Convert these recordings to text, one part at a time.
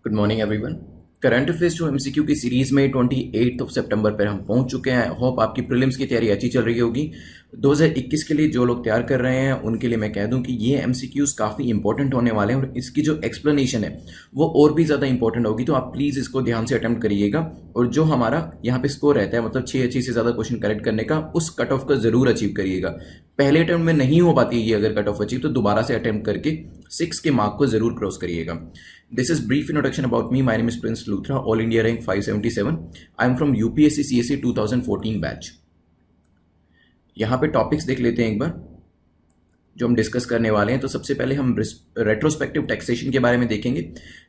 Good morning everyone. Current affairs जो MCQ की series में 28 सितंबर पर हम पहुंच चुके हैं। होप आपकी प्रीलिम्स की तैयारी अच्छी चल रही होगी। 2021 के लिए जो लोग तैयार कर रहे हैं उनके लिए मैं कह दूं कि ये एमसीक्यूज काफ़ी इंपॉर्टेंट होने वाले हैं और इसकी जो एक्सप्लेनेशन है वो और भी ज़्यादा इंपॉर्टेंट होगी, तो आप प्लीज़ इसको ध्यान से अटेम्प्ट करिएगा। और जो हमारा यहाँ पे स्कोर रहता है, मतलब 6 से ज़्यादा क्वेश्चन करेक्ट करने का, उस कट ऑफ का ज़रूर अचीव करिएगा। पहले अटेम्प्ट में नहीं हो पाती है ये अगर कट ऑफ अचीव, तो दोबारा से अटेम्प्ट करके 6 के मार्क को ज़रूर क्रॉस करिएगा। This is brief introduction about me. My name is Prince Luthra, All India rank 577. I am from UPSC CSE 2014 batch. यहाँ पे टॉपिक्स देख लेते हैं एक बार जो हम डिस्कस करने वाले हैं। तो सबसे पहले हम रेट्रोस्पेक्टिव टैक्सेशन के बारे में देखेंगे,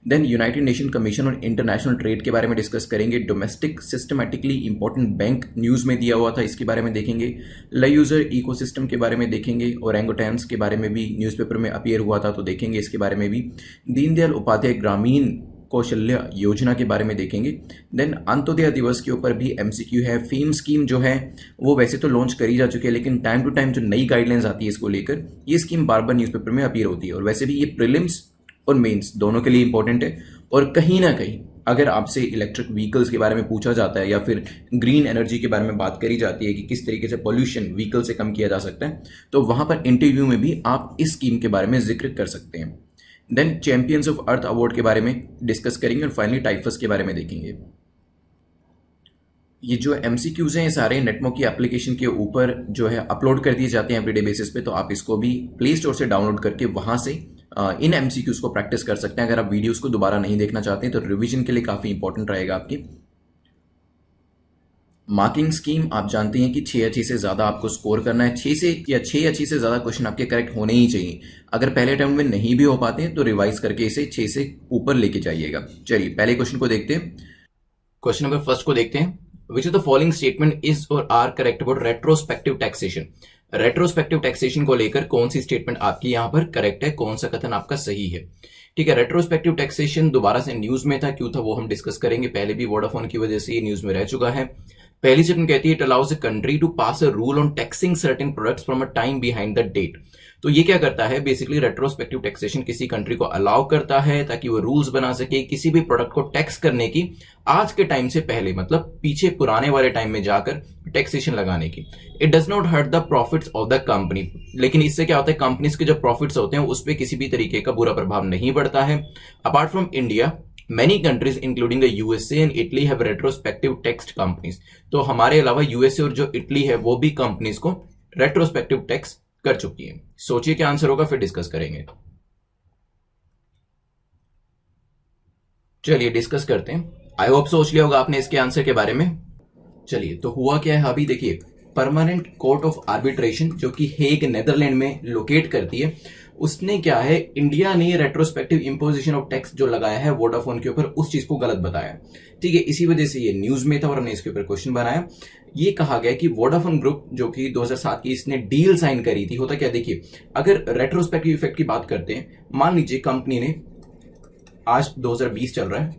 then united nation commission on international trade के बारे में डिस्कस करेंगे, domestic systematically important bank news में दिया हुआ था इसके बारे में देखेंगे, लय यूजर इकोसिस्टम के बारे में देखेंगे, ओरेंगुटैन्स के बारे में भी न्यूज़पेपर में अपीयर हुआ था तो देखेंगे इसके बारे में भी, दीनदयाल उपाध्याय ग्रामीण कौशल्य योजना के बारे में देखेंगे। देन अंत्योदय दिवस के ऊपर भी एमसीक्यू है। फेम स्कीम जो है वो वैसे तो लॉन्च करी जा चुकी है, लेकिन टाइम टू टाइम जो नई गाइडलाइंस आती है इसको लेकर, ये स्कीम बार बार न्यूज़पेपर में अपीयर होती है। और वैसे भी ये प्रीलिम्स और मेंस दोनों के लिए इंपॉर्टेंट है। और कहीं ना कहीं अगर आपसे इलेक्ट्रिक व्हीकल्स के बारे में पूछा जाता है या फिर ग्रीन एनर्जी के बारे में बात करी जाती है कि किस तरीके से पॉल्यूशन व्हीकल से कम किया जा सकता है, तो वहां पर इंटरव्यू में भी आप इस स्कीम के बारे में जिक्र कर सकते हैं। Then champions of earth award के बारे में डिस्कस करेंगे और फाइनली टाइफस के बारे में देखेंगे। ये जो एमसीक्यूज हैं ये सारे नेटमो की एप्लीकेशन के ऊपर जो है अपलोड कर दिए जाते हैं एवरीडे बेसिस पे, तो आप इसको भी प्ले स्टोर से डाउनलोड करके वहां से इन एमसीक्यूज को प्रैक्टिस कर सकते हैं। अगर आप वीडियोस को दोबारा नहीं देखना चाहते हैं तो रिवीजन के लिए काफी इंपॉर्टेंट रहेगा आपकी। मार्किंग स्कीम आप जानते हैं कि 6 अच्छी से ज्यादा आपको स्कोर करना है। 6 अच्छी से ज्यादा क्वेश्चन आपके करेक्ट होने ही चाहिए। अगर पहले अटेम्प्ट में नहीं भी हो पाते हैं तो रिवाइज करके इसे 6 से ऊपर लेके जाइएगा। चलिए पहले क्वेश्चन को देखते हैं। क्वेश्चन नंबर फर्स्ट को देखते हैं। Which of the following statement is और are correct about retrospective taxation. Retrospective taxation को लेकर कौन सी स्टेटमेंट आपकी यहां पर करेक्ट है, कौन सा कथन आपका सही है। ठीक है, रेट्रोस्पेक्टिव टैक्सेशन दोबारा से न्यूज में था, क्यों था वो हम डिस्कस करेंगे। पहले भी वोडाफोन की वजह से ये न्यूज में रह चुका है। पहली स्टेटमेंट कहती है it allows a country to pass a rule on taxing certain products from a time behind the date. तो ये क्या करता है, बेसिकली रेट्रोस्पेक्टिव टैक्सेशन किसी कंट्री को अलाउ करता है ताकि वो रूल्स बना सके किसी भी प्रोडक्ट को टैक्स करने की आज के टाइम से पहले, मतलब पीछे पुराने वाले टाइम में जाकर टैक्सेशन लगाने की। It does not hurt the profits of the company, लेकिन इससे क्या होता है, कंपनीज के जो प्रॉफिट्स होते हैं उस पर किसी भी तरीके का बुरा प्रभाव नहीं पड़ता है। Apart from India, many countries including the USA and Italy have retrospective taxed companies। तो हमारे अलावा यूएसए और जो इटली है वो भी कंपनीज को रेट्रोस्पेक्टिव टैक्स कर चुकी है। सोचिए क्या आंसर होगा, फिर डिस्कस करेंगे। चलिए डिस्कस करते हैं। आई होप सोच लिया होगा आपने इसके आंसर के बारे में। चलिए तो हुआ क्या है, अभी देखिए परमानेंट कोर्ट ऑफ आर्बिट्रेशन जो कि हेग नेदरलैंड में लोकेट करती है, उसने क्या है, इंडिया ने रेट्रोस्पेक्टिव इंपोजिशन ऑफ टैक्स जो लगाया है वोडाफोन के ऊपर उस चीज को गलत बताया। ठीक है, इसी वजह से ये न्यूज में था और हमने इसके ऊपर क्वेश्चन बनाया। ये कहा गया कि वोडाफोन ग्रुप जो कि 2007 की इसने डील साइन करी थी। होता क्या, देखिए अगर रेट्रोस्पेक्टिव इफेक्ट की बात करते हैं, मान लीजिए कंपनी ने, आज 2020 चल रहा है,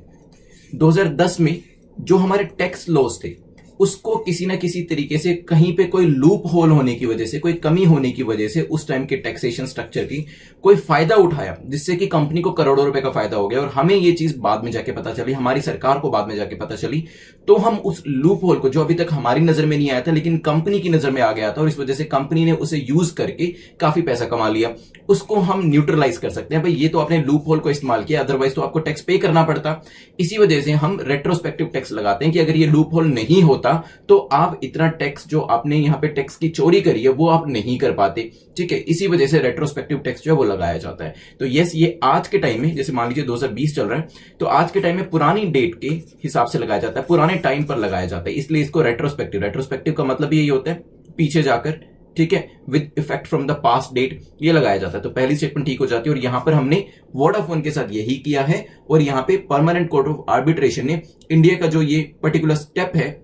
2010 में जो हमारे टैक्स लॉस थे उसको किसी ना किसी तरीके से कहीं पे कोई लूप होल होने की वजह से, कोई कमी होने की वजह से उस टाइम के टैक्सेशन स्ट्रक्चर की कोई फायदा उठाया, जिससे कि कंपनी को करोड़ों रुपए का फायदा हो गया। और हमें ये चीज बाद में जाके पता चली, हमारी सरकार को बाद में जाके पता चली, तो हम उस लूप होल को, जो अभी तक हमारी नजर में नहीं आया था लेकिन कंपनी की नजर में आ गया था और इस वजह से कंपनी ने उसे यूज करके काफी पैसा कमा लिया, उसको हम न्यूट्रलाइज कर सकते हैं। भाई ये तो आपने लूप होल को इस्तेमाल किया, अदरवाइज तो आपको टैक्स पे करना पड़ता। इसी वजह से हम रेट्रोस्पेक्टिव टैक्स लगाते हैं कि अगर ये लूप होल नहीं होता तो आप इतना टैक्स जो आपने यहां पे टैक्स की चोरी करी है वो आप नहीं कर पाते। ठीक है, इसी वजह से रेट्रोस्पेक्टिव टैक्स जो है वो लगाया जाता है। तो यस, ये आज के टाइम में, जैसे मान लीजिए 2020 चल रहा है, तो आज के टाइम में पुरानी डेट के हिसाब से लगाया जाता है, पुराने टाइम पर लगाया जाता है, इसलिए इसको रेट्रोस्पेक्टिव का मतलब यही होता है पीछे जाकर, ठीक है, with effect from the past date ये लगाया जाता है। तो पहली स्टेटमेंट ठीक हो जाती है और यहां पर हमने वोडाफोन के साथ यही किया है और यहां पे परमानेंट कोर्ट ऑफ आर्बिट्रेशन ने इंडिया का जो ये पर्टिकुलर स्टेप है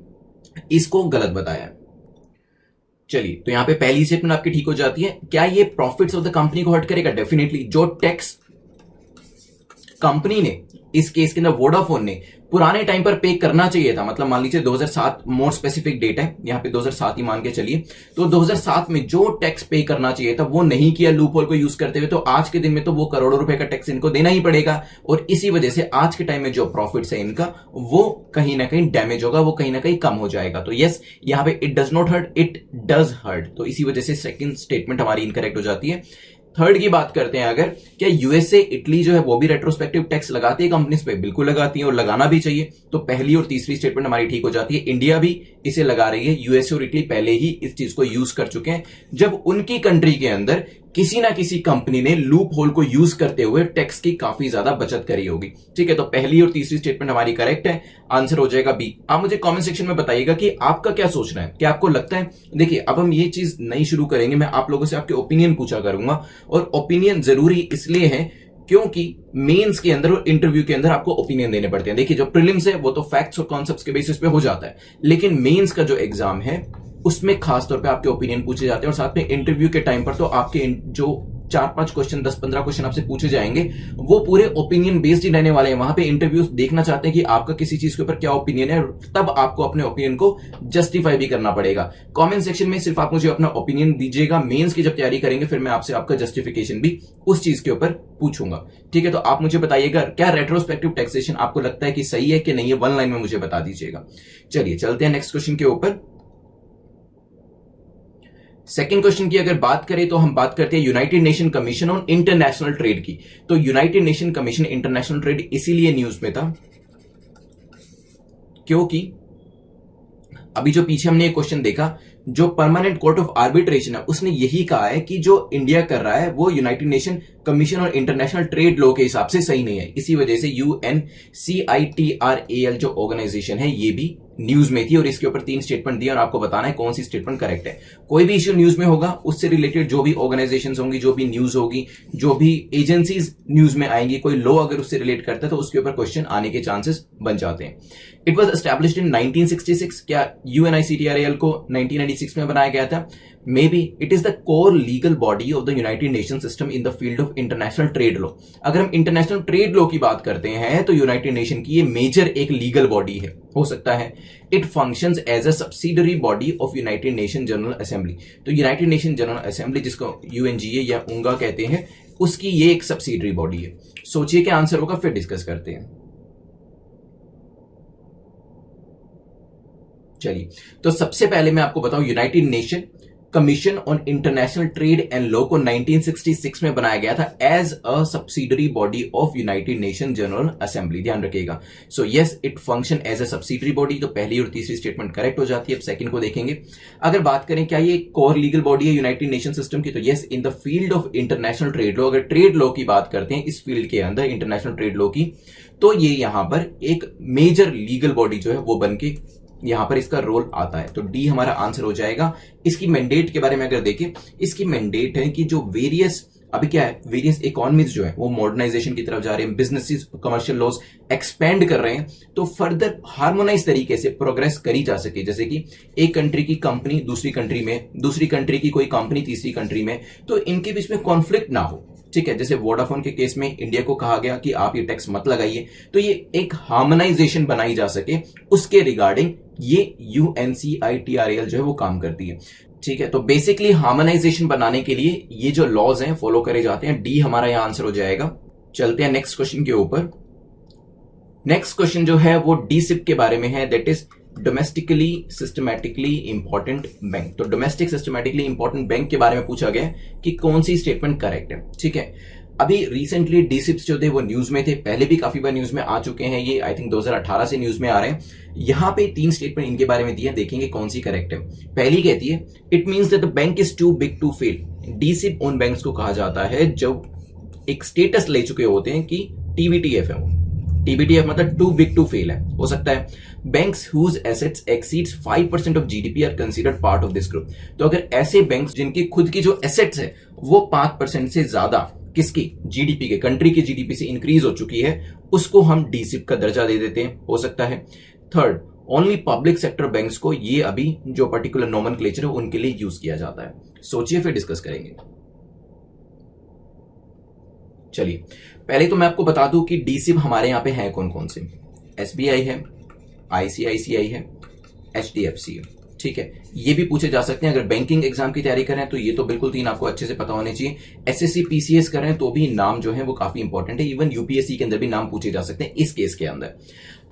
इसको गलत बताया। चलिए तो यहां पे पहली स्टेटमेंट आपकी ठीक हो जाती है। क्या ये प्रॉफिट्स ऑफ द कंपनी को हर्ट करेगा? डेफिनेटली। जो टैक्स कंपनी ने इस केस के अंदर वोडाफोन ने पुराने टाइम पर पे करना चाहिए था, मतलब मान लीजिए 2007 मोर स्पेसिफिक डेट है, यहां पे 2007 ही मान के चलिए, तो 2007 में जो टैक्स पे करना चाहिए था वो नहीं किया लूप होल को यूज करते हुए, तो आज के दिन में तो वो करोड़ों रुपए का टैक्स इनको देना ही पड़ेगा, और इसी वजह से आज के टाइम में जो प्रॉफिट्स है इनका वो कहीं ना कहीं डैमेज होगा, वो कहीं ना कहीं कम हो जाएगा। तो यस, यहां पे it does not hurt, it does hurt, तो इसी वजह से सेकंड स्टेटमेंट हमारी इनकरेक्ट हो जाती है। थर्ड की बात करते हैं अगर, क्या यूएसए इटली जो है वो भी रेट्रोस्पेक्टिव टैक्स लगाती है कंपनीज पे? बिल्कुल लगाती है और लगाना भी चाहिए, तो पहली और तीसरी स्टेटमेंट हमारी ठीक हो जाती है। इंडिया भी इसे लगा रही है, यूएसए और इटली पहले ही इस चीज को यूज कर चुके हैं जब उनकी कंट्री के अंदर किसी ना किसी कंपनी ने लूप होल को यूज करते हुए टैक्स की काफी ज्यादा बचत करी होगी। ठीक है, तो पहली और तीसरी स्टेटमेंट हमारी करेक्ट है, आंसर हो जाएगा बी। आप मुझे कमेंट सेक्शन में बताइएगा कि आपका क्या सोचना है, क्या आपको लगता है। देखिए, अब हम ये चीज नहीं शुरू करेंगे, मैं आप लोगों से आपके ओपिनियन पूछा करूंगा, और ओपिनियन जरूरी इसलिए है क्योंकि मेंस के अंदर और इंटरव्यू के अंदर आपको ओपिनियन देने पड़ते हैं। देखिए, जो प्रीलिम्स है वो तो फैक्ट्स और कॉन्सेप्ट्स के बेसिस पे हो जाता है, लेकिन मेंस का जो एग्जाम है उसमें खासतौर पे आपके ओपिनियन पूछे जाते हैं, और साथ में इंटरव्यू के टाइम पर तो आपके जो 4-5 क्वेश्चन, 10-15 क्वेश्चन आपसे पूछे जाएंगे वो पूरे ओपिनियन बेस्ड ही रहने वाले हैं। वहां पे इंटरव्यूज देखना चाहते हैं कि आपका किसी चीज के ऊपर क्या ओपिनियन है, तब आपको अपने ओपिनियन को जस्टिफाई भी करना पड़ेगा। कमेंट सेक्शन में सिर्फ आप मुझे अपना ओपिनियन दीजिएगा, मेंस की जब तैयारी करेंगे फिर मैं आपसे आपका जस्टिफिकेशन भी उस चीज के ऊपर पूछूंगा। ठीक है, तो आप मुझे बताइएगा क्या रेट्रोस्पेक्टिव टैक्सेशन आपको लगता है कि सही है कि नहीं है, 1 लाइन में मुझे बता दीजिएगा। चलिए चलते हैं नेक्स्ट क्वेश्चन के ऊपर। सेकेंड क्वेश्चन की अगर बात करें तो हम बात करते हैं United nation commission on international trade की। तो united nation commission international trade इसीलिए न्यूज में था क्योंकि अभी जो पीछे हमने एक क्वेश्चन देखा, जो परमानेंट कोर्ट ऑफ आर्बिट्रेशन है उसने यही कहा है कि जो इंडिया कर रहा है वो यूनाइटेड नेशन कमीशन और इंटरनेशनल ट्रेड लॉ के हिसाब से सही नहीं है। इसी वजह से UNCITRAL जो ऑर्गेनाइजेशन है ये भी न्यूज में थी, और इसके ऊपर 3 स्टेटमेंट दिए और आपको बताना है कौन सी स्टेटमेंट करेक्ट है। कोई भी इश्यू न्यूज में होगा उससे रिलेटेड जो भी ऑर्गेनाइजेशंस होंगी, जो भी न्यूज होगी, जो भी एजेंसीज न्यूज में आएंगी, कोई लॉ अगर उससे रिलेट करता है तो उसके ऊपर क्वेश्चन आने के चांसेस बन जाते हैं। It was established in 1966। क्या UNICTRAL को 1996 में बनाया गया था? May be it is the core legal body of the United nation system in the field of international trade law. अगर हम इंटरनेशनल ट्रेड लॉ की बात करते हैं तो यूनाइटेड नेशन की ये मेजर एक लीगल बॉडी है, हो सकता है। It functions as a subsidiary body of united nation general assembly. तो यूनाइटेड नेशन जनरल असेंबली, जिसको UNGA या UNGA कहते हैं, उसकी ये एक सब्सिडरी बॉडी है। सोचिए क्या आंसर होगा, फिर डिस्कस करते हैं। चलिए, तो सबसे पहले मैं आपको बताऊं, united nation commission on international trade and law को 1966 में बनाया गया था as a subsidiary body of united nation general assembly. ध्यान रखिएगा। So yes, it function as a subsidiary body. तो पहली और तीसरी स्टेटमेंट करेक्ट हो जाती है। अब सेकंड को देखेंगे। अगर बात करें क्या ये कोर लीगल बॉडी है यूनाइटेड नेशन सिस्टम की, तो yes, in the field of international trade law, अगर ट्रेड लॉ की बात करते हैं इस फील्ड के अंदर इंटरनेशनल ट्रेड लॉ की, तो ये यहां पर एक मेजर लीगल बॉडी जो है वो बन के यहां पर इसका रोल आता है। तो डी हमारा आंसर हो जाएगा। इसकी मैंडेट के बारे में अगर देखें, इसकी मैंडेट है कि जो वेरियस, अभी क्या है, वेरियस इकोनॉमीज जो है वो मॉडर्नाइजेशन की तरफ जा रहे हैं, बिजनेसेस कमर्शियल लॉज एक्सपेंड कर रहे हैं, तो फर्दर हार्मोनाइज तरीके से प्रोग्रेस करी जा सके। जैसे कि एक कंट्री की कंपनी दूसरी कंट्री में, दूसरी कंट्री की कोई कंपनी तीसरी कंट्री में, तो इनके बीच में कॉन्फ्लिक्ट ना हो। ठीक है, जैसे वोडाफोन के केस में इंडिया को कहा गया कि आप ये टैक्स मत लगाइए, तो ये एक हार्मोनाइजेशन बनाई जा सके, उसके रिगार्डिंग ये UNCITRAL जो है वो काम करती है। ठीक है, तो बेसिकली हार्मोनाइजेशन बनाने के लिए ये जो लॉज हैं फॉलो करे जाते हैं। डी हमारा यहां आंसर हो जाएगा। चलते हैं नेक्स्ट क्वेश्चन के ऊपर। नेक्स्ट क्वेश्चन जो है वो DSIP के बारे में है, that is domestically systematically important bank. तो डोमेस्टिक सिस्टमैटिकली इंपॉर्टेंट बैंक के बारे में पूछा गया कि कौन सी स्टेटमेंट करेक्ट है। ठीक है, अभी रिसेंटली DSIPs जो थे वो न्यूज में थे, पहले भी काफी बार न्यूज में आ चुके हैं, ये आई थिंक 2018 से न्यूज में आ रहे हैं। यहां पे 3 स्टेटमेंट इनके बारे में दी है, देखेंगे कौन सी करेक्ट है। पहली कहती है, it means that the bank is too big to fail. DSIP उन बैंक्स को कहा जाता है जो एक स्टेटस ले चुके होते हैं कि TBTF है वो। TBTF मतलब टू बिग टू फेल है, हो सकता है। Banks whose assets exceeds 5% of GDP are considered part of this group. तो अगर ऐसे बैंक्स जिनकी खुद की जो एसेट्स है वो 5% से ज्यादा किसकी, GDP के, कंट्री की GDP से इंक्रीज हो चुकी है, उसको हम DSIP का दर्जा दे देते हैं, हो सकता है। Third, only public sector banks को ये अभी जो पर्टिकुलर नोमेनक्लेचर है उनके लिए यूज किया जाता है। सोचिए फिर डिस्कस करेंगे। चलिए पहले तो मैं आपको बता दूं कि डीसिब हमारे यहाँ पे हैं कौन कौन से। एसबीआई है, आईसीआईसीआई है, एचडीएफसी है, ठीक है। ये भी पूछे जा सकते हैं। अगर बैंकिंग एग्जाम की तैयारी कर रहे हैं तो ये तो बिल्कुल तीन आपको अच्छे से पता होने चाहिए। एसएससी पीसीएस कर रहे हैं तो भी नाम जो है वो काफी इंपॉर्टेंट है। इवन यूपीएससी के अंदर भी नाम पूछे जा सकते हैं इस केस के अंदर।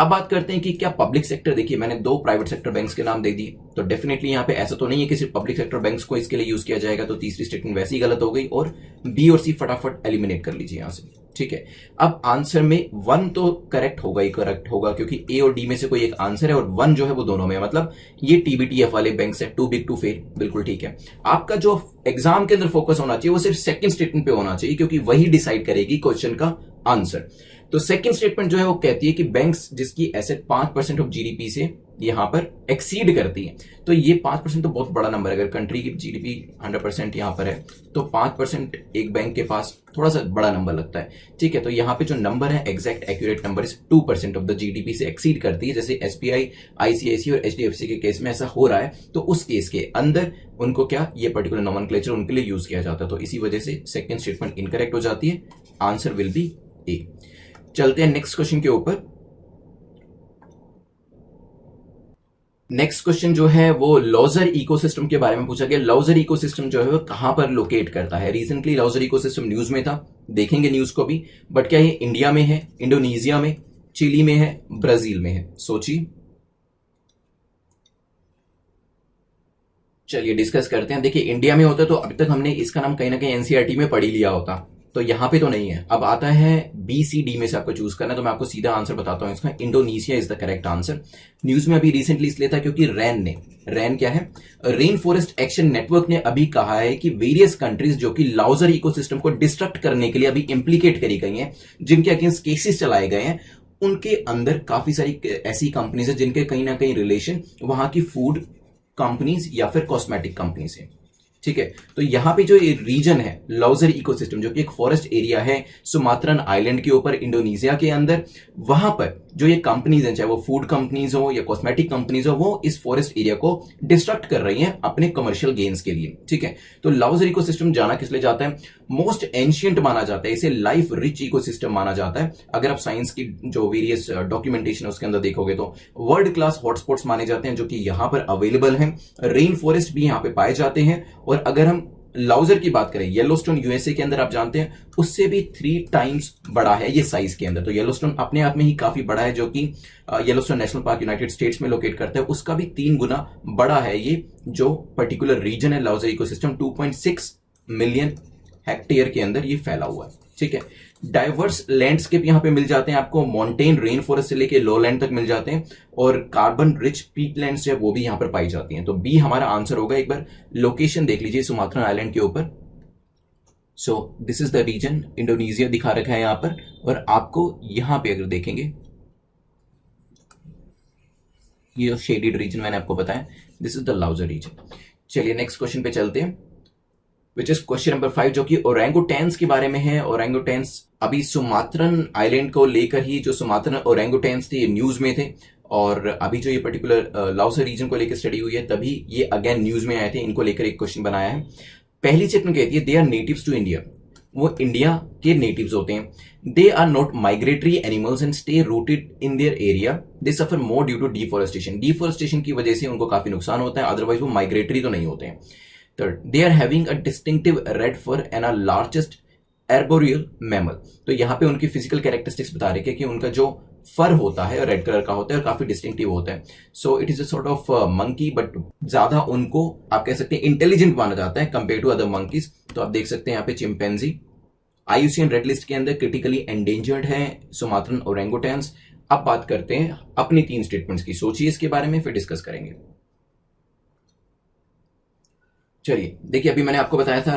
अब बात करते हैं कि क्या पब्लिक सेक्टर, देखिए मैंने 2 प्राइवेट सेक्टर बैंक्स के नाम दे दिए, तो डेफिनेटली यहाँ पे ऐसा तो नहीं है कि सिर्फ पब्लिक सेक्टर बैंक्स को इसके लिए यूज किया जाएगा, तो तीसरी स्टेटमेंट वैसे ही गलत हो गई और बी और सी फटाफट एलिमिनेट कर लीजिए यहां से, ठीक है। अब आंसर में 1 तो करेक्ट होगा ही, करेक्ट होगा क्योंकि ए और डी में से कोई एक आंसर है और 1 जो है वो दोनों में, मतलब ये टीबीटीएफ वाले बैंक से टू बिग टू फेल, बिल्कुल ठीक है। आपका जो एग्जाम के अंदर फोकस होना चाहिए वो सिर्फ सेकंड स्टेटमेंट पे होना चाहिए क्योंकि वही डिसाइड करेगी क्वेश्चन का आंसर। तो सेकंड स्टेटमेंट जो है वो कहती है कि बैंक्स जिसकी एसेट 5% ऑफ जीडीपी से यहां पर एक्सीड करती है, तो ये 5% तो बहुत बड़ा नंबर है। अगर कंट्री की जीडीपी 100% यहां पर है तो 5% एक बैंक के पास थोड़ा सा बड़ा नंबर लगता है, ठीक है। तो यहां पे जो नंबर है एग्जैक्ट एक्यूरेट नंबर इस 2% ऑफ द जीडीपी से एक्सीड करती है। जैसे एसबीआई, आईसीआईसी और एचडीएफसी के केस में ऐसा हो रहा है, तो उस केस के अंदर उनको क्या ये पर्टिकुलर नोमेनक्लेचर उनके लिए यूज किया जाता है, तो इसी वजह से सेकंड स्टेटमेंट इनकरेक्ट हो जाती है। आंसर विल बी ए। चलते हैं नेक्स्ट क्वेश्चन के ऊपर। नेक्स्ट क्वेश्चन जो है वो लाउजर इकोसिस्टम के बारे में पूछा गया। लाउजर इकोसिस्टम जो है वो कहां पर लोकेट करता है। रिसेंटली लाउजर इकोसिस्टम न्यूज में था, देखेंगे न्यूज को भी, बट क्या ये इंडिया में है, इंडोनेशिया में, चिली में है, ब्राजील में है? सोचिए। चलिए डिस्कस करते हैं। देखिए इंडिया में होता तो अभी तक हमने इसका नाम कहीं ना कहीं एनसीईआरटी में पढ़ ही लिया होता, तो यहां पे तो नहीं है। अब आता है बी सी डी में से आपको चूज करना है, तो मैं आपको सीधा आंसर बताता हूं इसका। Indonesia is the correct answer. News में अभी रिसेंटली इसलिए था क्योंकि रैन क्या है, रेन फॉरेस्ट एक्शन नेटवर्क ने अभी कहा है कि वेरियस कंट्रीज जो कि लाउजर इकोसिस्टम को डिस्ट्रक्ट करने के लिए अभी इंप्लीकेट करी गई हैं, जिनके अगेंस्ट केसेस चलाए गए हैं, उनके अंदर काफी सारी ऐसी कंपनीज है जिनके कहीं ना कहीं रिलेशन वहां की फूड कंपनीज या फिर कॉस्मेटिक कंपनीज है, ठीक है। तो यहां पे जो रीजन है लाउजर इकोसिस्टम जो कि एक फॉरेस्ट एरिया है सुमात्रन आइलैंड के ऊपर इंडोनेशिया के अंदर, वहां पर जो ये कंपनीज हैं, चाहे वो फूड कंपनीज हो या कॉस्मेटिक कंपनीज हो, वो इस फॉरेस्ट एरिया को डिस्ट्रक्ट कर रही हैं अपने कमर्शियल गेन्स के लिए, ठीक है। तो लाउजर इकोसिस्टम जाना किस लिए जाता है, मोस्ट एंशियंट माना जाता है इसे, लाइफ रिच इकोसिस्टम माना जाता है। अगर आप साइंस की जो वेरियस डॉक्यूमेंटेशन है उसके अंदर देखोगे तो वर्ल्ड क्लास हॉटस्पॉट्स माने जाते हैं जो कि यहां पर अवेलेबल हैं। रेन फॉरेस्ट भी यहां पे पाए जाते हैं। और अगर हम लाउजर की बात करें, येलोस्टोन यूएसए के अंदर आप जानते हैं उससे भी 3 टाइम्स बड़ा है ये साइज के अंदर। तो येलोस्टोन अपने आप में ही काफी बड़ा है, जो कि Yellowstone national park United states में लोकेट करता है, उसका भी 3 गुना बड़ा है ये जो पर्टिकुलर रीजन है लाउजर इकोसिस्टम। 2.6 मिलियन हेक्टेयर के अंदर ये फैला हुआ है, ठीक है। डाइवर्स लैंडस्केप यहां पे मिल जाते हैं आपको, माउंटेन रेन फॉरेस्ट से लेके लो लैंड तक मिल जाते हैं, और कार्बन रिच पीट लैंड्स है वो भी यहां पर पाई जाती हैं। तो बी हमारा आंसर होगा। एक बार लोकेशन देख लीजिए सुमात्रन आइलैंड के ऊपर। So this is the reason, Indonesia दिखा रखा है यहां पर, और आपको यहां पे अगर देखेंगे ये जो शेडेड रीजन मैंने आपको बताया, दिस इज द लाउजर रीजन। चलिए नेक्स्ट क्वेश्चन पे चलते हैं, विच इज क्वेश्चन नंबर 5, जो कि ओरेंगुटेन्स के बारे में है। ओरेंगुटेन्स अभी सुमात्रन आइलैंड को लेकर ही, जो सुमात्रन ओरेंगुटेन्स थे ये न्यूज में थे, और अभी जो ये पर्टिकुलर लाउजर रीजन को लेकर स्टडी हुई है तभी ये अगेन न्यूज में आए थे। इनको लेकर एक क्वेश्चन बनाया है। पहली स्टेटमेंट कहती है they are natives to India, वो इंडिया के नेटिव्स होते हैं। They are not migratory animals and stay rooted in their area, they suffer more due to deforestation, deforestation की वजह से उनको काफी नुकसान होता है, अदरवाइज वो माइग्रेटरी तो नहीं होते हैं। Third, they are having a distinctive red fur and are largest arboreal mammal. तो यहाँ पे उनकी फिजिकल कैरेक्टरिस्टिक्स बता रहे हैं कि उनका जो फर होता है रेड कलर का होता है और काफी डिस्टिंक्टिव होता है। So it is a sort of monkey, but ज्यादा उनको आप कह सकते हैं इंटेलिजेंट माना जाता है कंपेयर टू अदर मंकीज। तो आप देख सकते हैं यहाँ पे चिंपैंजी आईयूसीएन रेड लिस्ट के अंदर क्रिटिकली एंडेंजर्ड है सुमात्रन ओरेंगुटेन्स। अब बात करते हैं अपनी 3 स्टेटमेंट्स की, सोचिए इसके बारे में फिर डिस्कस करेंगे। चलिए देखिए, अभी मैंने आपको बताया था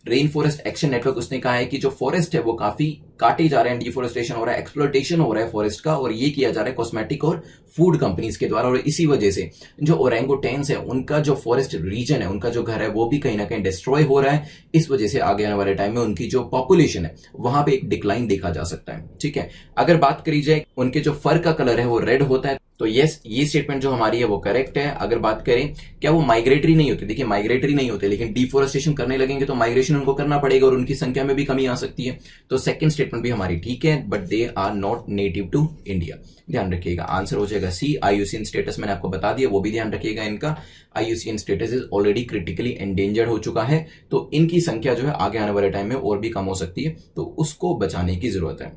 रेन फॉरेस्ट एक्शन नेटवर्क, उसने कहा है कि जो फॉरेस्ट है वो काफी काटे जा रहे हैं, डिफोरेस्टेशन हो रहा है, एक्सप्लॉयटेशन हो रहा है फॉरेस्ट का, और ये किया जा रहा है कॉस्मेटिक और फूड कंपनीज के द्वारा। और इसी वजह से जो ओरेंगुटेन्स है उनका जो फॉरेस्ट रीजन है, उनका जो घर है, वो भी कहीं ना कहीं डिस्ट्रॉय हो रहा है। इस वजह से आगे आने वाले टाइम में उनकी जो पॉपुलेशन है वहां पे एक डिक्लाइन देखा जा सकता है। ठीक है, अगर बात करी जाए उनके जो फर का कलर है वो रेड होता है, तो यस, ये स्टेटमेंट जो हमारी है वो करेक्ट है। अगर बात करें क्या वो माइग्रेटरी नहीं होते, देखिए माइग्रेटरी नहीं होते, लेकिन डिफोरेस्टेशन करने लगेंगे तो माइग्रेशन उनको करना पड़ेगा और उनकी संख्या में भी कमी आ सकती है। तो सेकंड स्टेटमेंट भी हमारी ठीक है, but they are not native to India. ध्यान रखिएगा, आंसर हो जाएगा सी। आईयूसीएन स्टेटस मैंने आपको बता दिया, वो भी ध्यान रखिएगा। इनका IUCN status is already critically endangered हो चुका है, तो इनकी संख्या जो है आगे आने वाले टाइम में और भी कम हो सकती है, तो उसको बचाने की जरूरत है।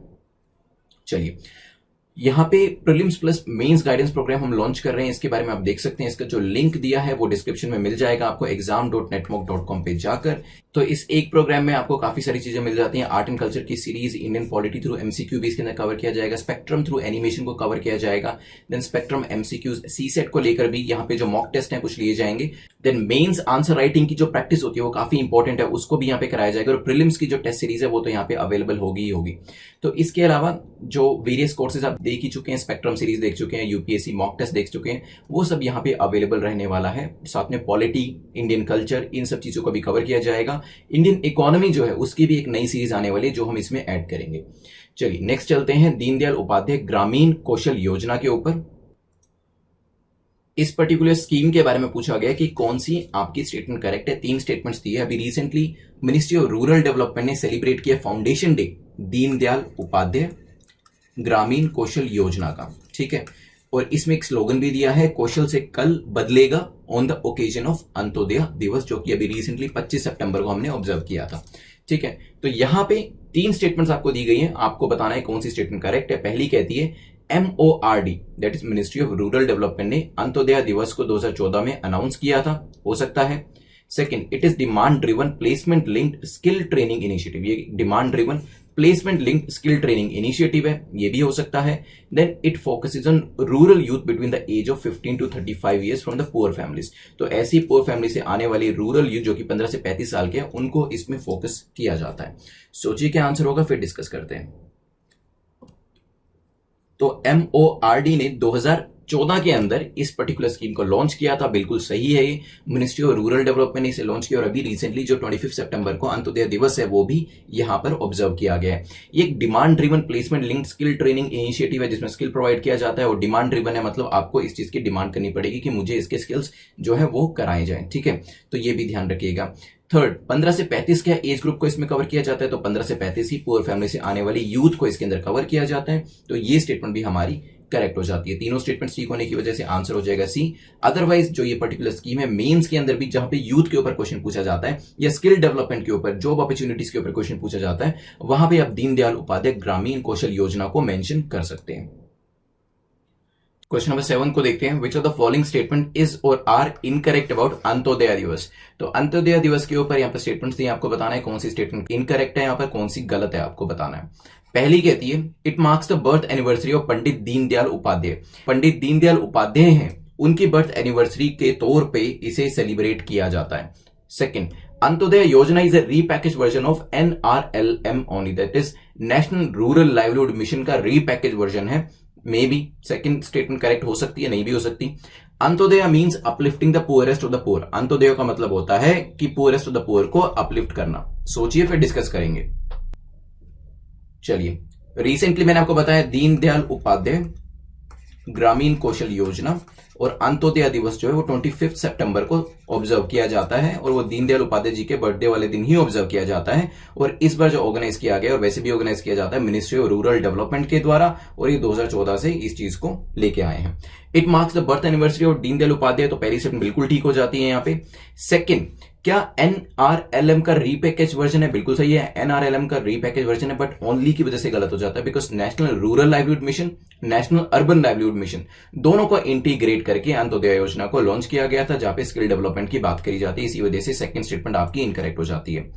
चलिए, यहाँ पे prelims plus mains guidance programme हम लॉन्च कर रहे हैं, इसके बारे में आप देख सकते हैं। इसका जो लिंक दिया है वो डिस्क्रिप्शन में मिल जाएगा आपको exam.netmoc.com पे जाकर। तो इस एक प्रोग्राम में आपको काफी सारी चीजें मिल जाती हैं। आर्ट एंड कल्चर की series, Indian polity through MCQ भी इसके अंदर कवर किया जाएगा, स्पेक्ट्रम थ्रू एनिमेशन को कवर किया जाएगा, देन स्पेक्ट्रम एमसीक्यूज सीसेट को लेकर भी यहाँ पे जो मॉक टेस्ट है कुछ लिए जाएंगे, देन मेंस आंसर राइटिंग की जो प्रैक्टिस होती है वो काफी इंपॉर्टेंट है, उसको भी यहाँ पे कराया जाएगा, और प्रीलिम्स की जो टेस्ट सीरीज है वो तो यहाँ पे अवेलेबल होगी ही होगी। तो इसके अलावा जो वेरियस कोर्सेज आप देख ही चुके हैं, स्पेक्ट्रम सीरीज देख चुके हैं, यूपीएससी मॉक टेस्ट देख चुके हैं, वो सब यहाँ पे अवेलेबल रहने वाला है। साथ में पॉलिटी, इंडियन कल्चर, इन सब चीजों को भी कवर किया जाएगा। इंडियन इकोनॉमी जो है उसकी भी एक नई सीरीज आने वाली है जो हम इसमें ऐड करेंगे। चलिए नेक्स्ट चलते हैं दीनदयाल उपाध्याय ग्रामीण कौशल योजना के ऊपर। इस पर्टिकुलर स्कीम के बारे में पूछा गया कि कौन सी आपकी स्टेटमेंट करेक्ट है। 3 स्टेटमेंट्स दी है। अभी recently ministry of rural development ने सेलिब्रेट किया फाउंडेशन डे दीनदयाल उपाध्याय ग्रामीण कौशल योजना का, ठीक है, और इसमें एक स्लोगन भी दिया है, कौशल से कल बदलेगा on the occasion of Antyodaya दिवस, जो कि अभी रिसेंटली 25 सितंबर को हमने ऑब्जर्व किया था। ठीक है, तो यहां पे 3 स्टेटमेंट्स आपको दी गई हैं, आपको बताना है कौन सी स्टेटमेंट करेक्ट है। पहली कहती है MORD that is ministry of rural development ने अंत्योदय दिवस को 2014 में अनाउंस किया था, हो सकता है। Second, it is demand driven placement linked skill training initiative, ये demand driven placement linked skill training initiative है, ये भी हो सकता है। Then it focuses on rural youth between the age of 15 to 35 years from the poor families, तो ऐसी poor family से आने वाली रूरल यूथ जो कि 15 से 35 साल के हैं उनको इसमें फोकस किया जाता है। सोचिए क्या आंसर होगा, फिर डिस्कस करते हैं। तो MORD ने 2014 के अंदर इस पर्टिकुलर स्कीम को लॉन्च किया था, बिल्कुल सही है ये। मिनिस्ट्री ऑफ रूरल डेवलपमेंट ने इसे लॉन्च किया और अभी रिसेंटली जो 25 सितंबर को अंत्योदय दिवस है वो भी यहां पर ऑब्जर्व किया गया है। ये एक demand driven placement linked skill training initiative है जिसमें स्किल प्रोवाइड किया जाता है, और डिमांड ड्रिवन है मतलब आपको इस चीज की डिमांड करनी पड़ेगी कि मुझे इसके स्किल्स जो है वो कराए जाए, ठीक है, तो ये भी ध्यान रखिएगा। थर्ड, 15 से 35 क्या एज ग्रुप को इसमें कवर किया जाता है, तो 15 से 35 ही पुअर फैमिली से आने वाली यूथ को इसके अंदर कवर किया जाता है, तो ये स्टेटमेंट भी हमारी करेक्ट हो जाती है। तीनों स्टेटमेंट ठीक होने की वजह से आंसर हो जाएगा सी। अदरवाइज जो ये पर्टिकुलर स्कीम है मेंस के अंदर भी जहां पे यूथ के ऊपर क्वेश्चन पूछा जाता है या स्किल डेवलपमेंट के ऊपर, जॉब अपॉर्चुनिटीज के ऊपर क्वेश्चन पूछा जाता है, वहां पे आप दीनदयाल उपाध्याय ग्रामीण कौशल योजना को मेंशन कर सकते हैं। क्वेश्चन नंबर 7 को देखते हैं। Which of the following statement is और आर इनकरेक्ट अबाउट अंत्योदय दिवस, तो अंत्योदय दिवस के ऊपर यहाँ पर स्टेटमेंट्स दिए, आपको बताना है कौन सी स्टेटमेंट इनकरेक्ट है, यहाँ पर कौन सी गलत है आपको बताना है। पहली कहती है it marks the birth anniversary of Pandit Deendayal Upadhyaya, Pandit Deendayal Upadhyaya हैं उनकी बर्थ एनिवर्सरी के तौर पे इसे सेलिब्रेट किया जाता है। सेकंड, अंत्योदय योजना is a repackage version of NRLM only, that is national rural livelihood mission का रीपैकेज वर्जन है। May be second statement correct हो सकती है, नहीं भी हो सकती। Antyodaya means uplifting the poorest of the poor, Antyodaya का मतलब होता है कि पुअरेस्ट ऑफ द पुअर को अपलिफ्ट करना। सोचिए फिर डिस्कस करेंगे। चलिए, रिसेंटली मैंने आपको बताया दीनदयाल उपाध्याय ग्रामीण कौशल योजना और अंत्योदय दिवस जो है वो 25 सितंबर को ऑब्जर्व किया जाता है, और वो दीनदयाल उपाध्याय जी के बर्थडे वाले दिन ही ऑब्जर्व किया जाता है। और इस बार जो ऑर्गेनाइज किया गया और वैसे भी ऑर्गेनाइज किया जाता है मिनिस्ट्री ऑफ रूरल डेवलपमेंट के द्वारा, और ये 2014 से इस चीज को लेके आए हैं। It marks the birth anniversary of Deendayal Upadhyay, तो पहली स्टेटमेंट बिल्कुल ठीक हो जाती है यहाँ पे। सेकंड, क्या NRLM का रीपैकेज वर्जन है, बिल्कुल सही है, NRLM का रीपैकेज वर्जन है, बट ओनली की वजह से गलत हो जाता है, because national rural livelihood mission, national urban livelihood mission दोनों को इंटीग्रेट करके अंत्योदय योजना को लॉन्च किया गया था, जहां पे स्किल डेवलपमेंट की बात करी जाती है। इसी वजह से सेकंड स्टेटमेंट आपकी इनकरेक्ट हो जाती है।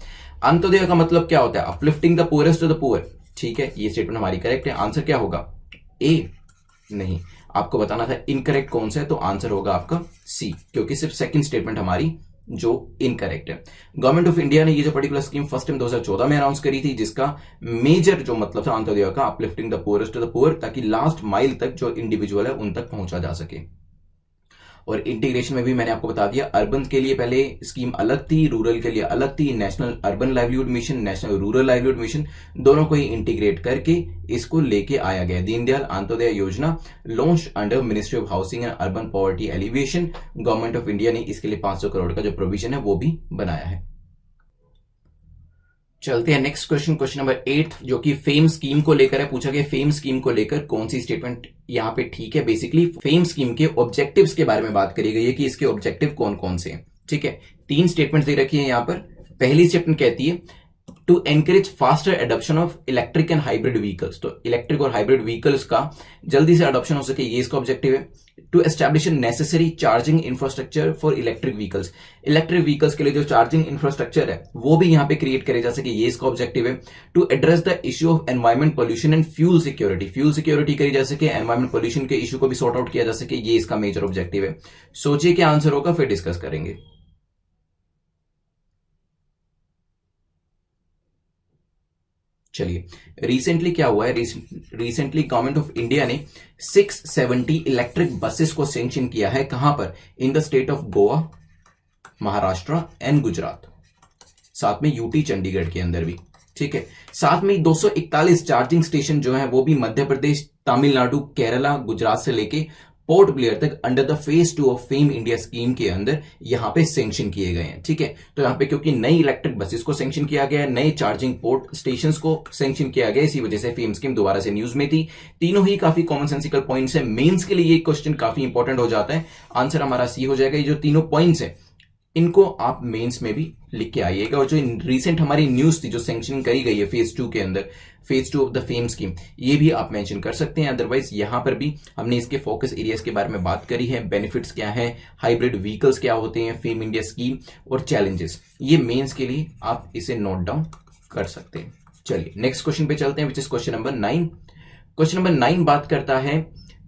अंत्योदय का मतलब क्या होता है, uplifting the poorest of the poor, ठीक है, ये स्टेटमेंट हमारी करेक्ट है। आंसर क्या होगा, ए नहीं, आपको बताना था इनकरेक्ट कौन सा है, तो आंसर होगा आपका सी, क्योंकि सिर्फ सेकंड स्टेटमेंट हमारी जो इनकरेक्ट है। गवर्नमेंट ऑफ इंडिया ने ये जो पर्टिकुलर स्कीम फर्स्ट टाइम 2014 में अनाउंस करी थी, जिसका मेजर जो मतलब था अंत्योदय का, uplifting the poorest to the poor, ताकि लास्ट माइल तक जो इंडिविजुअल है उन तक पहुंचा जा सके। और इंटीग्रेशन में भी मैंने आपको बता दिया, अर्बन के लिए पहले स्कीम अलग थी, रूरल के लिए अलग थी। National urban livelihood mission, national rural livelihood mission, दोनों को ही इंटीग्रेट करके इसको लेके आया गया। दीनदयाल अंत्योदय योजना launch under ministry of housing and urban poverty alleviation. Government of India ने इसके लिए 500 करोड़ का जो प्रोविजन है वो भी बनाया है। चलते हैं नेक्स्ट क्वेश्चन, क्वेश्चन नंबर 8, जो कि फेम स्कीम को लेकर है। पूछा गया फेम स्कीम को लेकर कौन सी स्टेटमेंट यहां पे ठीक है। बेसिकली फेम स्कीम के ऑब्जेक्टिव्स के बारे में बात करी गई है कि इसके ऑब्जेक्टिव कौन कौन से हैं। ठीक है, 3 स्टेटमेंट दे रखी है यहां पर। पहली स्टेटमेंट कहती है to encourage faster adoption of electric and hybrid vehicles. तो इलेक्ट्रिक और हाइब्रिड व्हीकल्स का जल्दी से अडॉप्शन हो सके, ये इसका ऑब्जेक्टिव है। To establish necessary charging infrastructure for electric vehicles. Electric vehicles के लिए जो चार्जिंग इंफ्रास्ट्रक्चर है वो भी यहां पे क्रिएट करे जा सके, ये इसका ऑब्जेक्टिव है। To address the issue of environment pollution and fuel security. Fuel security करी जा सके, एनवायरमेंट पोल्यूशन के इश्यू को भी सॉर्ट आउट किया जा सके, ये इसका मेजर ऑब्जेक्टिव है। सोचिए क्या आंसर होगा, फिर डिस्कस करेंगे। चलिए, रिसेंटली क्या हुआ है, रिसेंटली गवर्नमेंट ऑफ इंडिया ने 670 इलेक्ट्रिक बसेस को सैंक्शन किया है। कहां पर? In the state of Goa, Maharashtra and Gujarat, साथ में यूटी चंडीगढ़ के अंदर भी। ठीक है, साथ में 241 चार्जिंग स्टेशन जो है वो भी मध्य प्रदेश, तमिलनाडु, केरला, गुजरात से लेके पोर्ट ब्लेयर तक under the phase 2 of fame India scheme के अंदर यहां पे सैंक्शन किए गए हैं। ठीक है, तो यहां पे क्योंकि नई इलेक्ट्रिक बसेस को सैंक्शन किया गया है, नए चार्जिंग पोर्ट स्टेशंस को सैंक्शन किया गया, इसी वजह से फेम स्कीम दोबारा से न्यूज में थी। तीनों ही काफी कॉमन सेंसिकल पॉइंट्स है। मेंस के लिए ये क्वेश्चन काफी इंपॉर्टेंट हो जाता है। आंसर हमारा सी हो जाएगा। ये जो तीनों पॉइंट्स है इनको आप मेंस में भी लिख के आइएगा। और जो रिसेंट हमारी न्यूज थी जो सैंक्शन करी गई है फेज 2 के अंदर, phase 2 of the fame scheme, ये भी आप मेंशन कर सकते हैं। अदरवाइज यहां पर भी हमने इसके फोकस एरियाज के बारे में बात करी है, बेनिफिट्स क्या है, हाइब्रिड व्हीकल्स क्या होते हैं, फेम इंडिया स्कीम और चैलेंजेस, ये मेंस के लिए आप इसे नोट डाउन कर सकते हैं। चलिए नेक्स्ट क्वेश्चन पे चलते हैं, which is question number 9। Question number 9 बात करता है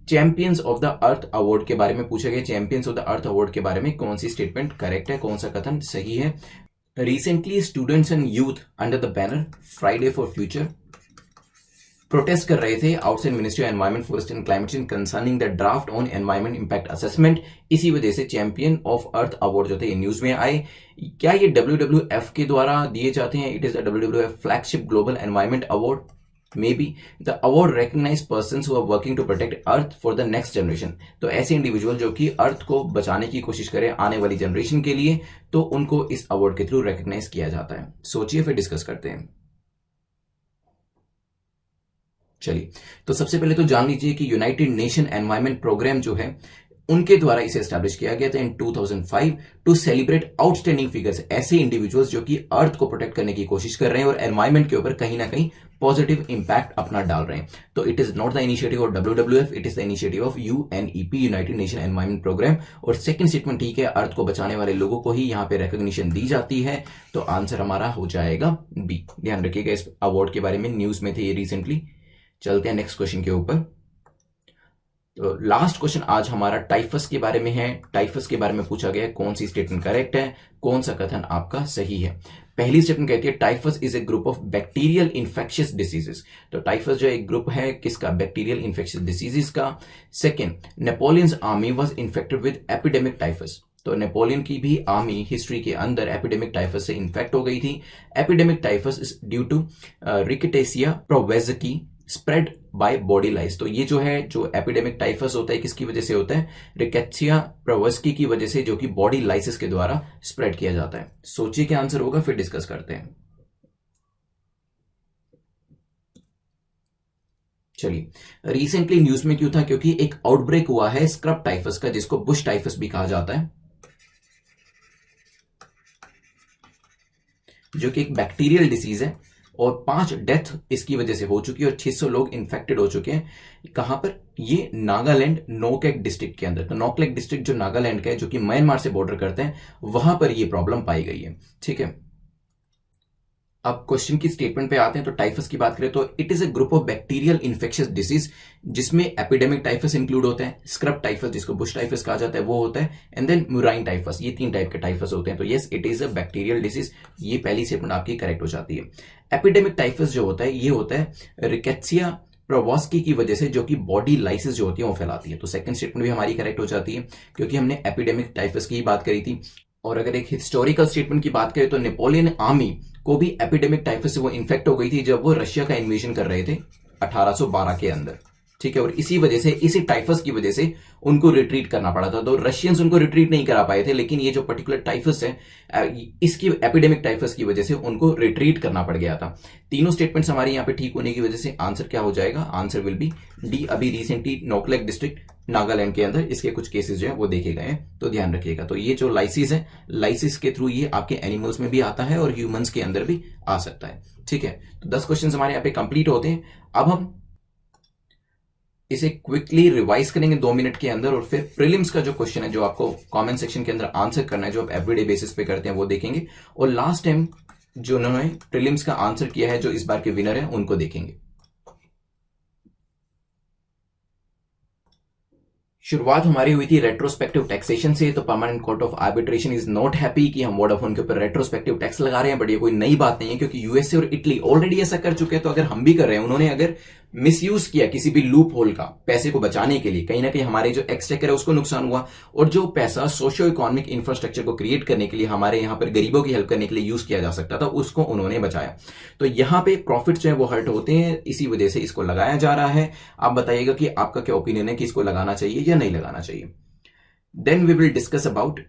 champions of the earth award के बारे में। पूछा गया champions of the earth award के बारे में कौन सी स्टेटमेंट करेक्ट है, कौन सा कथन सही है। Recently students and youth under the banner Friday for future protest कर रहे थे outside ministry of environment, forest and climate change concerning the draft on environment impact assessment. इसी वजह से चैंपियन ऑफ अर्थ अवार्ड जो थे ये न्यूज में आए। क्या ये WWF के द्वारा दिए जाते हैं? It is the WWF flagship global environment award. Maybe the award recognize persons who are working to protect Earth for the next generation। तो ऐसे इंडिविजुअल जो कि अर्थ को बचाने की कोशिश करें आने वाली जनरेशन के लिए, तो उनको इस अवार्ड के थ्रू रिकॉग्नाइज किया जाता है। सोचिए फिर डिस्कस करते हैं। चलिए, तो सबसे पहले तो जान लीजिए कि यूनाइटेड नेशन एनवायरमेंट प्रोग्राम जो है उनके द्वारा इसे एस्टैब्लिश किया गया था इन 2005 टू सेलिब्रेट आउटस्टैंडिंग फिगर्स, ऐसे इंडिविजुअल्स जो कि अर्थ को प्रोटेक्ट करने की कोशिश कर रहे हैं और एनवायरमेंट के ऊपर कहीं ना कहीं पॉजिटिव इंपैक्ट अपना डाल रहे हैं। तो it is not the initiative of WWF, it is the initiative of UNEP, united nation environment programme. और सेकंड स्टेटमेंट ठीक है, अर्थ को बचाने वाले लोगों को ही यहाँ पे रिकॉग्निशन दी जाती है। तो आंसर हमारा हो जाएगा बी। ध्यान रखिएगा, इस अवार्ड के बारे में न्यूज में थे ये रिसेंटली। चलते हैं नेक्स्ट क्वेश्चन के ऊपर। तो लास्ट क्वेश्चन आज हमारा टाइफस के बारे में है। टाइफस के बारे में पूछा गया कौन सी स्टेटमेंट करेक्ट है, कौन सा कथन आपका सही है। पहली स्टेटमेंट कहती है typhus is a group of bacterial infectious diseases. तो टाइफस जो एक ग्रुप है किसका? बैक्टीरियल इन्फेक्शियस डिसीजेस का। Second, Napoleon's army was infected with epidemic typhus. तो नेपोलियन की भी आर्मी हिस्ट्री के अंदर एपिडेमिक टाइफस से इन्फेक्ट हो गई थी। Epidemic typhus is due to rickettsia prowazekii spread by body lice. तो ये जो है, जो एपिडेमिक टाइफस होता है किसकी वजह से होता है? रिकेट्सिया प्रोवेजिकी की वजह से, जो कि बॉडी लाइसिस के द्वारा स्प्रेड किया जाता है। सोचिए क्या आंसर होगा, फिर डिस्कस करते हैं। चलिए, रिसेंटली न्यूज में क्यों था? क्योंकि एक आउटब्रेक हुआ है स्क्रब टाइफस का, जिसको बुश टाइफस भी कहा जाता है, जो कि एक बैक्टीरियल डिसीज है और 5 डेथ इसकी वजह से हो चुकी है और 600 लोग इन्फेक्टेड हो चुके हैं। कहां पर? ये नागालैंड नोकलेक डिस्ट्रिक्ट के अंदर। तो नोकलेक डिस्ट्रिक्ट जो नागालैंड का है, जो कि म्यांमार से बॉर्डर करते हैं, वहां पर ये प्रॉब्लम पाई गई है। ठीक है, अब क्वेश्चन की स्टेटमेंट पे आते हैं। तो टाइफस की बात करें तो it is a group of bacterial infectious disease, जिसमें एपिडेमिक टाइफस इंक्लूड होता है, स्क्रब टाइफस जिसको बुश टाइफस कहा जाता है वो होता है, एंड देन म्यूराइन टाइफस। ये 3 टाइप के टाइफस होते हैं। तो yes, it is a bacterial disease, ये पहली स्टेटमेंट आपकी करेक्ट हो जाती है। एपिडेमिक टाइफस जो होता है ये होता है रिकेट्सिया प्रोवोस्की की वजह से, जो कि बॉडी लाइसिस जो होती है वो फैलाती है। तो सेकंड स्टेटमेंट भी हमारी करेक्ट हो जाती है, क्योंकि हमने एपिडेमिक टाइफस की ही बात करी थी। और अगर एक हिस्टोरिकल स्टेटमेंट की बात करें तो नेपोलियन आर्मी को भी एपिडेमिक टाइफस से वो इन्फेक्ट हो गई थी जब वो रशिया का इन्वेजन कर रहे थे 1812 के अंदर, ठीक है। और इसी वजह से, इसी टाइफस की वजह से उनको रिट्रीट करना पड़ा था। तो रशियंस उनको रिट्रीट नहीं करा पाए थे, लेकिन ये जो पर्टिकुलर टाइफस है, इसकी एपिडेमिक टाइफस की वजह से उनको रिट्रीट करना पड़ गया था। तीनों स्टेटमेंट्स हमारे यहाँ पे ठीक होने की वजह से आंसर क्या हो जाएगा? Answer will be D. अभी रिसेंटली नोकलेक डिस्ट्रिक्ट नागालैंड के अंदर इसके कुछ केसेस जो है वो देखे गए हैं, तो ध्यान रखिएगा। तो ये जो लाइसिस है, लाइसिस के थ्रू ये आपके एनिमल्स में भी आता है और ह्यूमंस के अंदर भी आ सकता है, ठीक है। तो 10 क्वेश्चन हमारे यहाँ पे कंप्लीट होते हैं। अब हम इसे क्विकली रिवाइज करेंगे 2 मिनट के अंदर, और फिर प्रीलिम्स का जो क्वेश्चन है जो आपको कमेंट सेक्शन के अंदर आंसर करना है, जो आप एवरीडे बेसिस पे करते हैं वो देखेंगे, और लास्ट टाइम जो उन्होंने प्रीलिम्स का आंसर किया है, जो इस बार के विनर है, उनको देखेंगे। शुरुआत हमारी हुई थी रेट्रोस्पेक्टिव टैक्सेशन से। तो permanent court of arbitration is not happy कि हम वोडाफोन के ऊपर रेट्रोस्पेक्टिव टैक्स लगा रहे हैं, बट ये कोई नई बात नहीं है, क्योंकि यूएसए और इटली ऑलरेडी ऐसा कर चुके हैं। तो अगर हम भी कर रहे हैं, उन्होंने अगर मिसयूज किया किसी भी लूप होल का पैसे को बचाने के लिए, कहीं ना कहीं हमारे जो एक्सचेकर है उसको नुकसान हुआ, और जो पैसा सोशियो इकोनॉमिक इंफ्रास्ट्रक्चर को क्रिएट करने के लिए, हमारे यहां पर गरीबों की हेल्प करने के लिए यूज किया जा सकता था, उसको उन्होंने बचाया। तो यहां पे प्रॉफिट जो है वो हर्ट होते हैं, इसी वजह से इसको लगाया जा रहा है। आप बताइएगा कि आपका क्या ओपिनियन है कि इसको लगाना चाहिए या नहीं लगाना चाहिए। Then we will discuss about,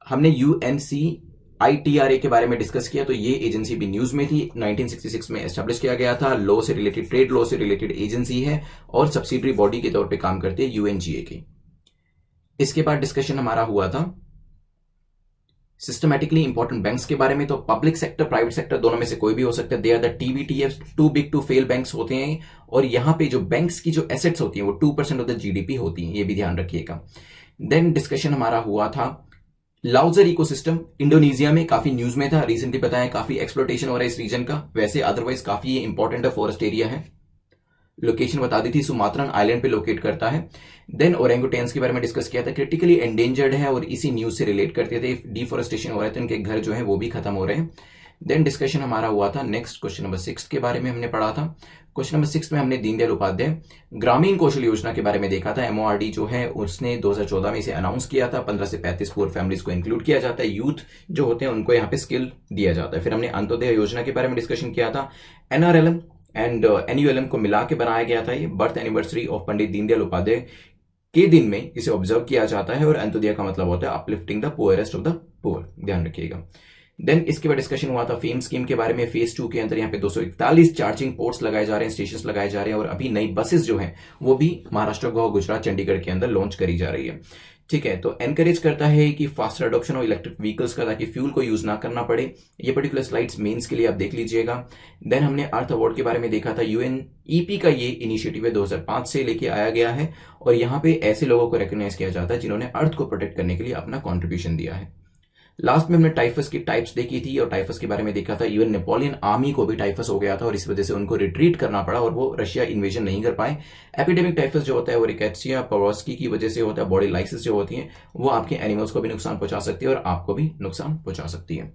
हमने UNCITRA के बारे में डिस्कस किया। तो ये एजेंसी भी न्यूज में थी, 1966 में एस्टेब्लिश किया गया था, लॉ से रिलेटेड, ट्रेड लॉ से रिलेटेड एजेंसी है, और सब्सिडरी बॉडी के तौर पे काम करती है UNGA की। इसके बाद डिस्कशन हमारा हुआ था सिस्टमैटिकली इंपॉर्टेंट बैंक्स के बारे में। तो पब्लिक सेक्टर, प्राइवेट सेक्टर, दोनों में से कोई भी हो सकता है। They are the TBTF, too big to fail banks होते हैं, और यहां पे जो बैंक्स की जो एसेट्स होती हैं वो 2% ऑफ द GDP होती हैं, ये भी ध्यान रखिएगा। देन डिस्कशन हमारा हुआ था लाउजर इकोसिस्टम, इंडोनेशिया में, काफी न्यूज में था, रिसेंटली पता है काफी एक्सप्लोटेशन हो रहा है इस रीजन का। वैसे अदरवाइज काफी इंपॉर्टेंट है, फॉरेस्ट एरिया है। लोकेशन बता दी थी, सुमात्रान आइलैंड पे लोकेट करता है। देन ओरेंगुटेन्स के बारे में डिस्कस किया था, क्रिटिकली एंडेंजर्ड है, और इसी न्यूज से रिलेट करते थे। डिफोरेस्टेशन हो रहा है तो इनके घर जो है वो भी खत्म हो रहे हैं। देन डिस्कशन हमारा हुआ था नेक्स्ट क्वेश्चन नंबर 6 के बारे में हमने पढ़ा था। क्वेश्चन नंबर 6 में हमने दीनदयाल उपाध्याय ग्रामीण कौशल योजना के बारे में देखा था। MORD जो है उसने 2014 में इसे अनाउंस किया था। 15 से 35 पुअर फैमिलीज को इंक्लूड किया जाता है, यूथ जो होते हैं उनको यहाँ पे स्किल दिया जाता है। फिर हमने अंत्योदय योजना के बारे में डिस्कशन किया था। NRLM एंड NULM को मिला के बनाया गया था। ये birth anniversary of Pandit Deendayal Upadhyay के दिन में इसे ऑब्जर्व किया जाता है, और अंत्योदय का मतलब होता है uplifting the poorest of the poor, ध्यान रखिएगा। देन इसके बाद डिस्कशन हुआ था फेम स्कीम के बारे में। फेज 2 के अंदर यहाँ पे 241 चार्जिंग पोर्ट्स लगाए जा रहे हैं, स्टेशन लगाए जा रहे हैं, और अभी नई बसेस जो हैं वो भी महाराष्ट्र, गोवा, गुजरात, चंडीगढ़ के अंदर लॉन्च करी जा रही है, ठीक है। तो एनकरेज करता है कि faster adoption of electric vehicles का, ताकि फ्यूल को यूज ना करना पड़े। ये पर्टिकुलर स्लाइड्स मेंस के लिए आप देख लीजिएगा। देन हमने अर्थ अवार्ड के बारे में देखा था। UNEP का ये इनिशिएटिव है 2005 से लेके आया गया है, और यहाँ पे ऐसे लोगों को रिकॉग्नाइज किया जाता है जिन्होंने अर्थ को प्रोटेक्ट करने के लिए अपना कॉन्ट्रीब्यूशन दिया है। लास्ट में हमने टाइफस की टाइप्स देखी थी, और टाइफस के बारे में देखा था। इवन नेपोलियन आर्मी को भी टाइफस हो गया था, और इस वजह से उनको रिट्रीट करना पड़ा, और वो रशिया इन्वेजन नहीं कर पाए। एपिडेमिक टाइफस जो होता है वो रिकेट्सिया प्रोवोस्की की वजह से होता है। बॉडी लाइसिस जो होती है वो आपके एनिमल्स को भी नुकसान पहुंचा सकती है, और आपको भी नुकसान पहुंचा सकती है।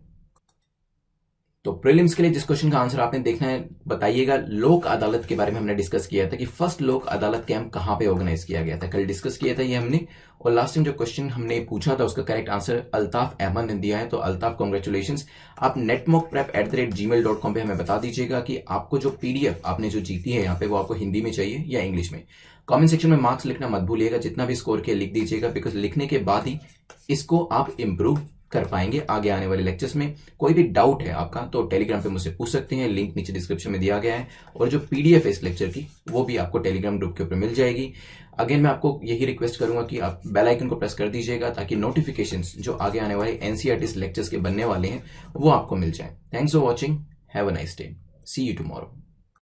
तो प्रीलिम्स के लिए जिस क्वेश्चन का आंसर आपने देखना है बताइएगा। लोक अदालत के बारे में हमने डिस्कस किया था कि फर्स्ट लोक अदालत कैंप कहां पे ऑर्गेनाइज किया गया था, कल डिस्कस किया था ये हमने। और लास्ट टाइम जो क्वेश्चन हमने पूछा था उसका करेक्ट आंसर अल्ताफ अहमद ने दिया है। तो अल्ताफ कॉन्ग्रेचुलेशन। आप netmockprep@gmail.com पे हमें बता दीजिएगा कि आपको जो PDF आपने जो जीती है यहाँ पे वो आपको हिंदी में चाहिए या इंग्लिश में। कमेंट सेक्शन में मार्क्स लिखना मत भूलिएगा, जितना भी स्कोर किया लिख दीजिएगा, बिकॉज लिखने के बाद ही इसको आप इंप्रूव कर पाएंगे आगे आने वाले लेक्चर्स में। कोई भी डाउट है आपका तो टेलीग्राम पे मुझसे पूछ सकते हैं, लिंक नीचे डिस्क्रिप्शन में दिया गया है, और जो PDF है इस लेक्चर की वो भी आपको टेलीग्राम ग्रुप के ऊपर मिल जाएगी। अगेन मैं आपको यही रिक्वेस्ट करूंगा कि आप बेल आइकन को प्रेस कर दीजिएगा, ताकि नोटिफिकेशंस जो आगे आने वाले NCERT लेक्चर्स के बनने वाले हैं वो आपको मिल जाए। Thanks for watching, have a nice day, see you tomorrow.